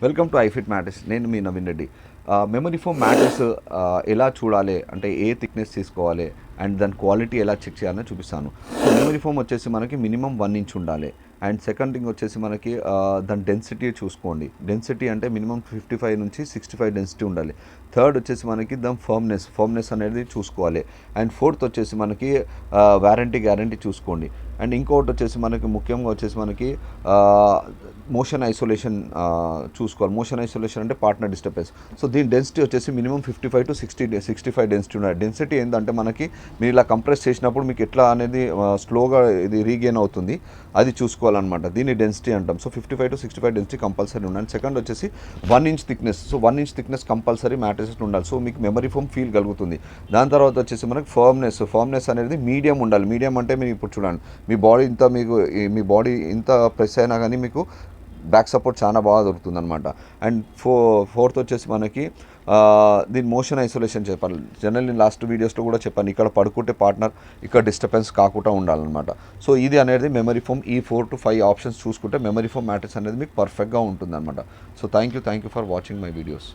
Welcome to iFit mattress. నేను మీ Naveen Reddy. Memory foam mattress ఎలా చూడాలి అంటే ఏ థిక్నెస్ తీసుకోవాలి అండ్ దాని క్వాలిటీ ఎలా చెక్ చేయాలని చూపిస్తాను. సో మెమరీ ఫోమ్ వచ్చేసి మనకి మినిమం 1 ఇంచ్ ఉండాలి. అండ్ సెకండ్ థింగ్ వచ్చేసి మనకి దాని డెన్సిటీ చూసుకోండి. డెన్సిటీ అంటే మినిమం 55 నుంచి 65 డెన్సిటీ ఉండాలి. థర్డ్ వచ్చేసి మనకి దాని ఫర్మ్నెస్ అనేది చూసుకోవాలి. అండ్ ఫోర్త్ వచ్చేసి మనకి గ్యారంటీ చూసుకోండి. అండ్ ఇంకొకటి వచ్చేసి మనకి ముఖ్యంగా వచ్చేసి మనకి మోషన్ ఐసోలేషన్ చూసుకోవాలి. మోషన్ ఐసోలేషన్ అంటే పార్ట్నర్ డిస్టర్బెన్స్. సో దీని డెన్సిటీ వచ్చేసి మినిమం 55 to 65 డెన్సిటీ ఉండాలి. డెన్సిటీ ఏంటంటే మనకి మీరు ఇలా కంప్రెస్ చేసినప్పుడు మీకు ఎట్లా అనేది స్లోగా ఇది రీగెయిన్ అవుతుంది, అది చూసుకోవాలన్నమాట. దీన్ని డెన్సిటీ అంటాం. సో 55 to 65 డెన్సిటీ కంపల్సరీ ఉండాలి. సెకండ్ వచ్చేసి 1 inch thickness. So 1 inch thickness compulsory mattresses ఉండాలి. సో మీకు మెమరీ ఫోమ్ ఫీల్ కలుగుతుంది. దాని తర్వాత వచ్చేసి మనకి ఫర్మ్నెస్ అనేది మీడియం ఉండాలి. మీడియం అంటే మీరు ఇప్పుడు చూడండి, మీ బాడీ ఇంత ప్రెస్ అయినా కానీ మీకు బ్యాక్ సపోర్ట్ చాలా బాగా దొరుకుతుంది అనమాట. అండ్ ఫోర్త్ వచ్చేసి మనకి దీని మోషన్ ఐసోలేషన్ చెప్పాలి. జనరల్ నేను లాస్ట్ వీడియోస్లో కూడా చెప్పాను, ఇక్కడ పడుకుంటే పార్ట్నర్ ఇక్కడ డిస్టర్బెన్స్ కాకుండా ఉండాలన్నమాట. సో ఇది అనేది మెమరీ ఫోమ్. ఈ 4 to 5 ఆప్షన్స్ చూసుకుంటే మెమరీ ఫోమ్ మ్యాట్రెస్ అనేది మీకు పర్ఫెక్ట్గా ఉంటుంది అనమాట. So thank you for watching my videos.